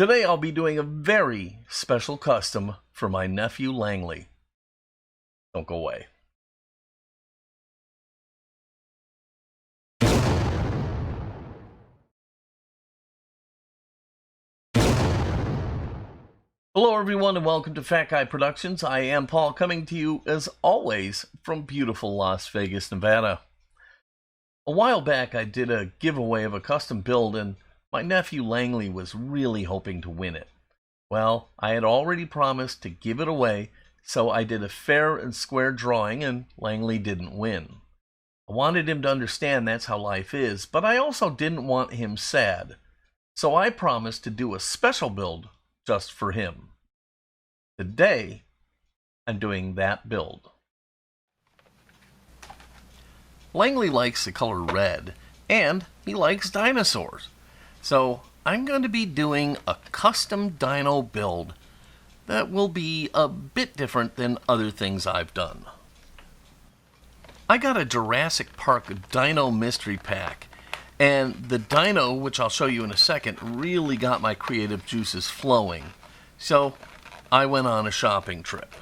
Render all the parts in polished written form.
Today I'll be doing a very special custom for my nephew Langley. Don't go away. Hello everyone and welcome to Fat Guy Productions. I am Paul, coming to you as always from beautiful Las Vegas, Nevada. A while back I did a giveaway of a custom build and my nephew Langley was really hoping to win it. Well, I had already promised to give it away, so I did a fair and square drawing and Langley didn't win. I wanted him to understand that's how life is, but I also didn't want him sad. So I promised to do a special build just for him. Today, I'm doing that build. Langley likes the color red, and he likes dinosaurs. So I'm going to be doing a custom dino build that will be a bit different than other things I've done. I got a Jurassic Park Dino Mystery Pack, and the dino, which I'll show you in a second, really got my creative juices flowing. So I went on a shopping trip.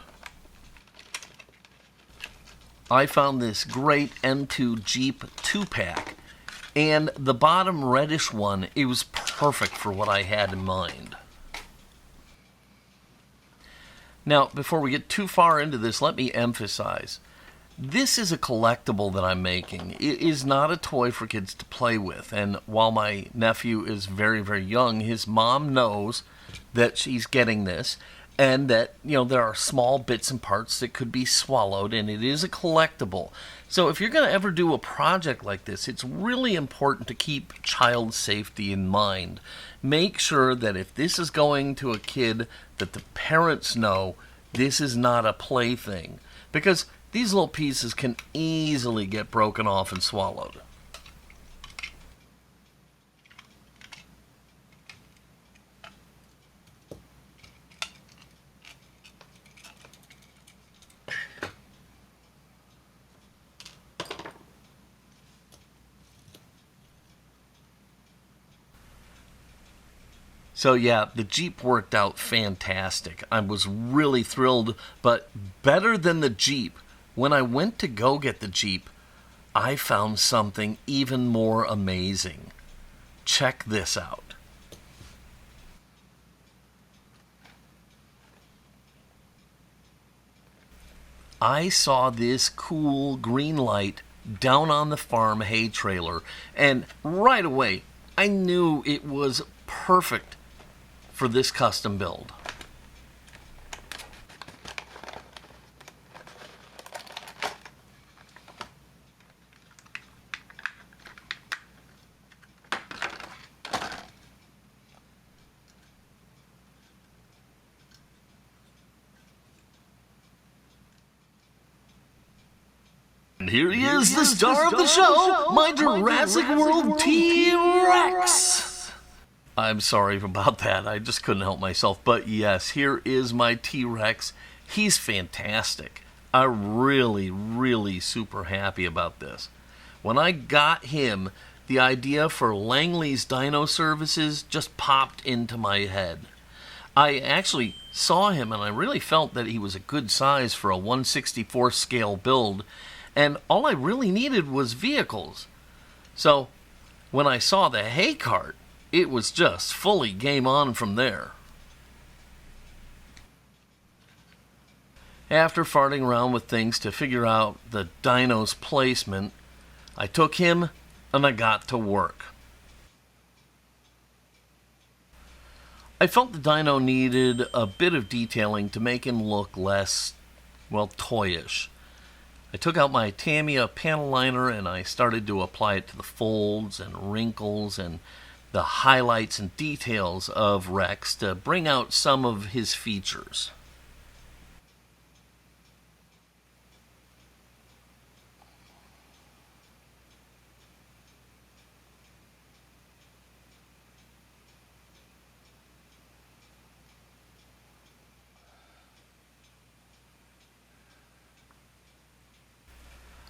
I found this great M2 Jeep 2-pack. And the bottom reddish one, it was perfect for what I had in mind. Now, before we get too far into this, let me emphasize, this is a collectible that I'm making. It is not a toy for kids to play with. And while my nephew is very, very young, his mom knows that she's getting this. And that, there are small bits and parts that could be swallowed, and it is a collectible. So if you're going to ever do a project like this, it's really important to keep child safety in mind. Make sure that if this is going to a kid, that the parents know this is not a plaything. Because these little pieces can easily get broken off and swallowed. So yeah, the Jeep worked out fantastic. I was really thrilled, but better than the Jeep, when I went to go get the Jeep, I found something even more amazing. Check this out. I saw this cool green light down on the farm hay trailer, and right away, I knew it was perfect for this custom build. And here he is, the star of the show, my Jurassic World T-Rex! I'm sorry about that. I just couldn't help myself. But yes, here is my T-Rex. He's fantastic. I'm really super happy about this. When I got him, the idea for Langley's Dino Services just popped into my head. I actually saw him and I really felt that he was a good size for a 1/64 scale build. And all I really needed was vehicles. So when I saw the hay cart, it was just fully game on from there. After farting around with things to figure out the dino's placement, I took him and I got to work. I felt the dino needed a bit of detailing to make him look less, toyish. I took out my Tamiya panel liner and I started to apply it to the folds and wrinkles and the highlights and details of Rex to bring out some of his features.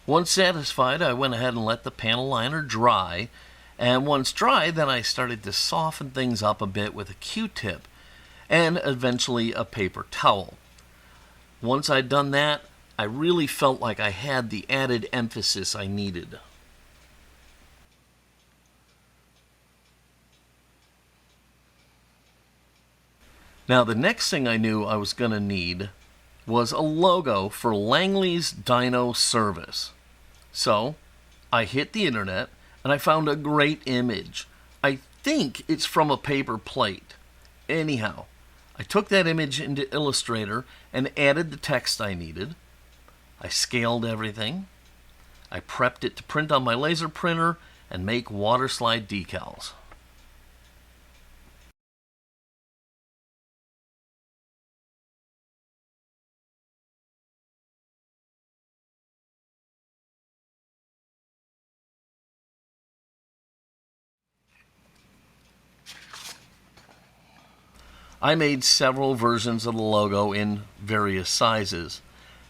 Once satisfied, I went ahead and let the panel liner dry, And once dry, then I started to soften things up a bit with a Q-tip and eventually a paper towel. Once I'd done that, I really felt like I had the added emphasis I needed. Now, the next thing I knew I was going to need was a logo for Langley's Dino Service. So, I hit the internet and I found a great image. I think it's from a paper plate. Anyhow, I took that image into Illustrator and added the text I needed. I scaled everything. I prepped it to print on my laser printer and make water slide decals. I made several versions of the logo in various sizes,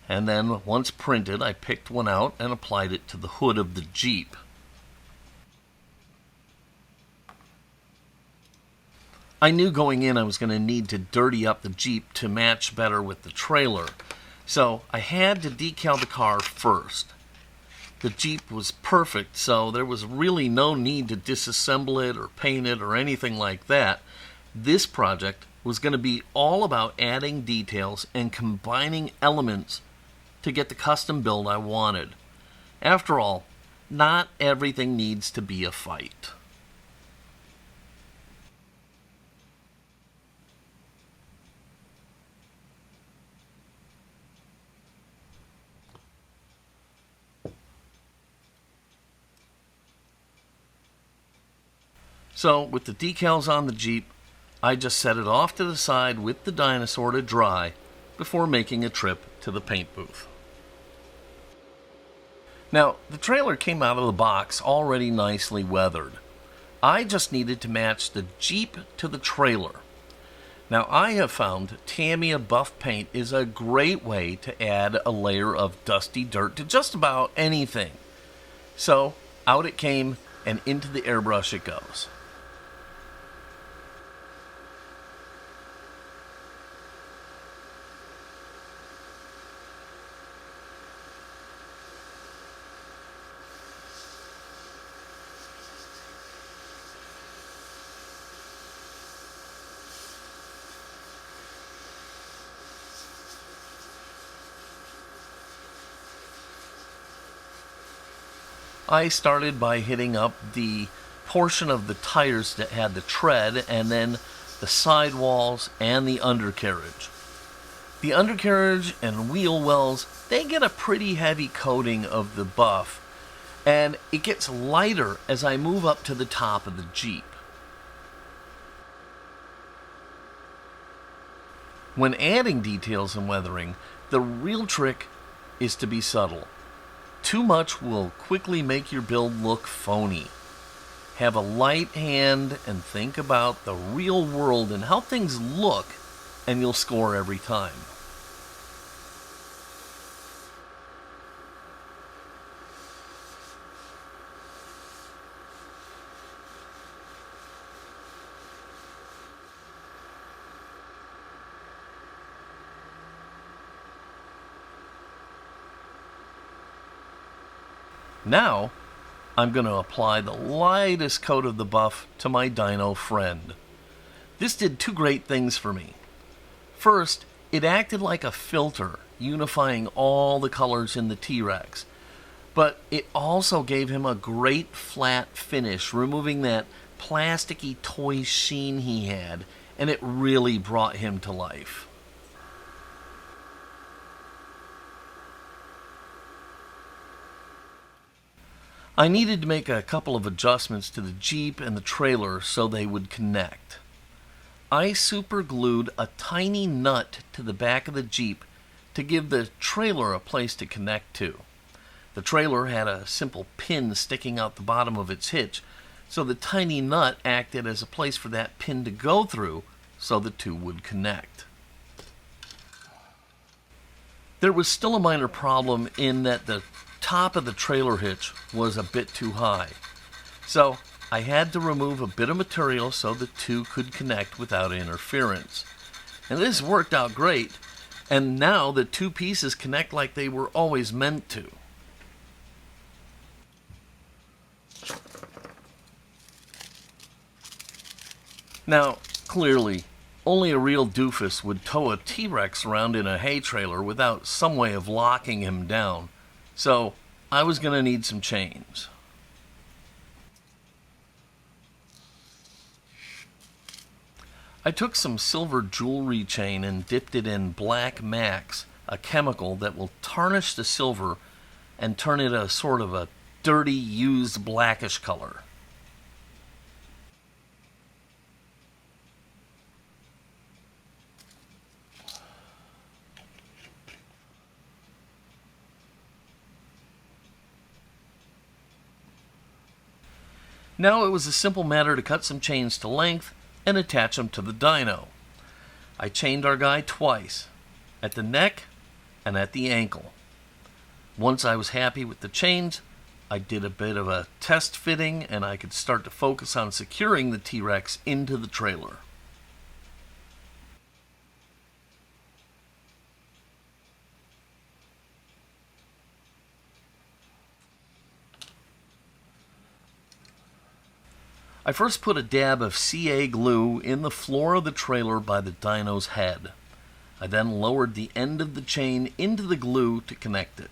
and then once printed, I picked one out and applied it to the hood of the Jeep. I knew going in I was going to need to dirty up the Jeep to match better with the trailer, so I had to decal the car first. The Jeep was perfect, so there was really no need to disassemble it or paint it or anything like that. This project was going to be all about adding details and combining elements to get the custom build I wanted. After all, not everything needs to be a fight. So, with the decals on the Jeep, I just set it off to the side with the Dinosaur to dry before making a trip to the paint booth. Now, the trailer came out of the box already nicely weathered. I just needed to match the Jeep to the trailer. Now, I have found Tamiya buff paint is a great way to add a layer of dusty dirt to just about anything. So, out it came, and into the airbrush it goes. I started by hitting up the portion of the tires that had the tread, and then the sidewalls and the undercarriage. The undercarriage and wheel wells, they get a pretty heavy coating of the buff, and it gets lighter as I move up to the top of the Jeep. When adding details and weathering, the real trick is to be subtle. Too much will quickly make your build look phony. Have a light hand and think about the real world and how things look, and you'll score every time. Now, I'm going to apply the lightest coat of the buff to my dino friend. This did two great things for me. First, it acted like a filter, unifying all the colors in the T-Rex. But it also gave him a great flat finish, removing that plasticky toy sheen he had, and it really brought him to life. I needed to make a couple of adjustments to the Jeep and the trailer so they would connect. I super glued a tiny nut to the back of the Jeep to give the trailer a place to connect to. The trailer had a simple pin sticking out the bottom of its hitch, so the tiny nut acted as a place for that pin to go through so the two would connect. There was still a minor problem in that the top of the trailer hitch was a bit too high. So I had to remove a bit of material so the two could connect without interference. And this worked out great, and now the two pieces connect like they were always meant to. Now, clearly, only a real doofus would tow a T-Rex around in a hay trailer without some way of locking him down, so I was going to need some chains. I took some silver jewelry chain and dipped it in Black Max, a chemical that will tarnish the silver and turn it a sort of a dirty, used blackish color. Now it was a simple matter to cut some chains to length and attach them to the dino. I chained our guy twice, at the neck and at the ankle. Once I was happy with the chains, I did a bit of a test fitting and I could start to focus on securing the T-Rex into the trailer. I first put a dab of CA glue in the floor of the trailer by the dino's head. I then lowered the end of the chain into the glue to connect it.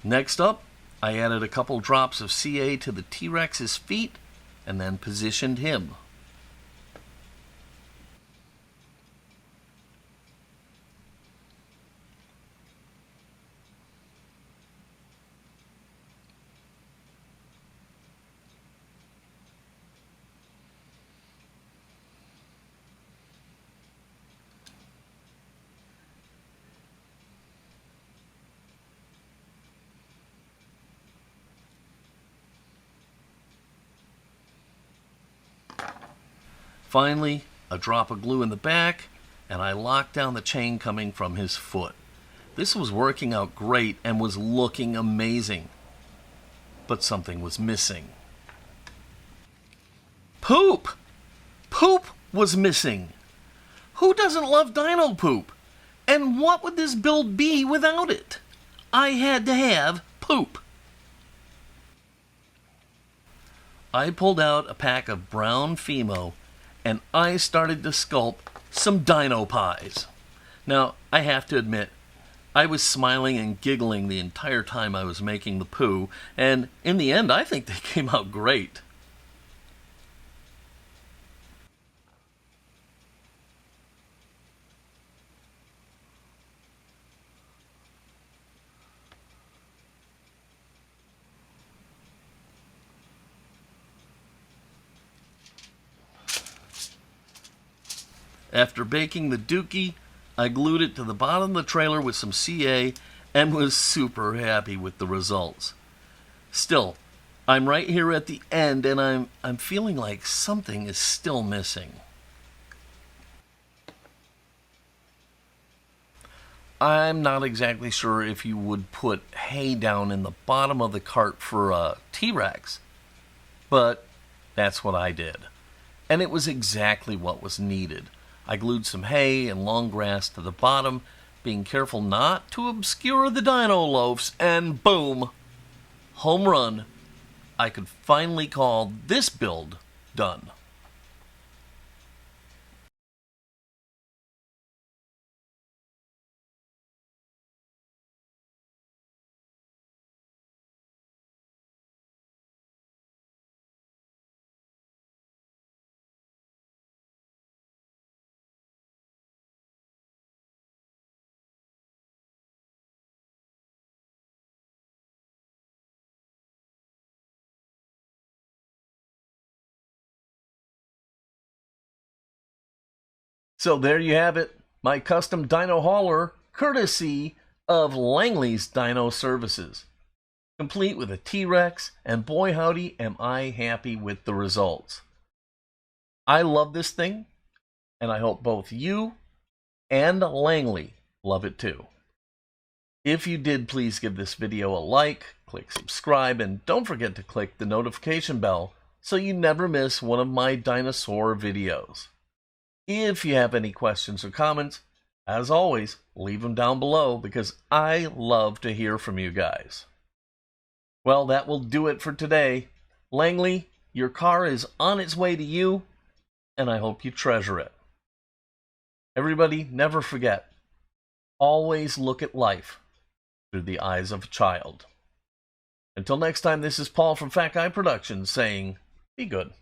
Next up, I added a couple drops of CA to the T-Rex's feet and then positioned him. Finally, a drop of glue in the back, and I locked down the chain coming from his foot. This was working out great and was looking amazing. But something was missing. Poop! Poop was missing! Who doesn't love dino poop? And what would this build be without it? I had to have poop. I pulled out a pack of brown Fimo and I started to sculpt some dino pies. Now, I have to admit, I was smiling and giggling the entire time I was making the poo, and in the end, I think they came out great. After baking the dookie, I glued it to the bottom of the trailer with some CA and was super happy with the results. Still, I'm right here at the end and I'm feeling like something is still missing. I'm not exactly sure if you would put hay down in the bottom of the cart for a T-Rex, but that's what I did. And it was exactly what was needed. I glued some hay and long grass to the bottom, being careful not to obscure the dino loafs, and boom! Home run. I could finally call this build done. So there you have it, my custom dino hauler, courtesy of Langley's Dino Services, complete with a T-Rex, and boy howdy am I happy with the results. I love this thing, and I hope both you and Langley love it too. If you did, please give this video a like, click subscribe, and don't forget to click the notification bell so you never miss one of my dinosaur videos. If you have any questions or comments, as always, leave them down below because I love to hear from you guys. Well, that will do it for today. Langley, your car is on its way to you, and I hope you treasure it. Everybody, never forget, always look at life through the eyes of a child. Until next time, this is Paul from Fat Guy Productions saying, be good.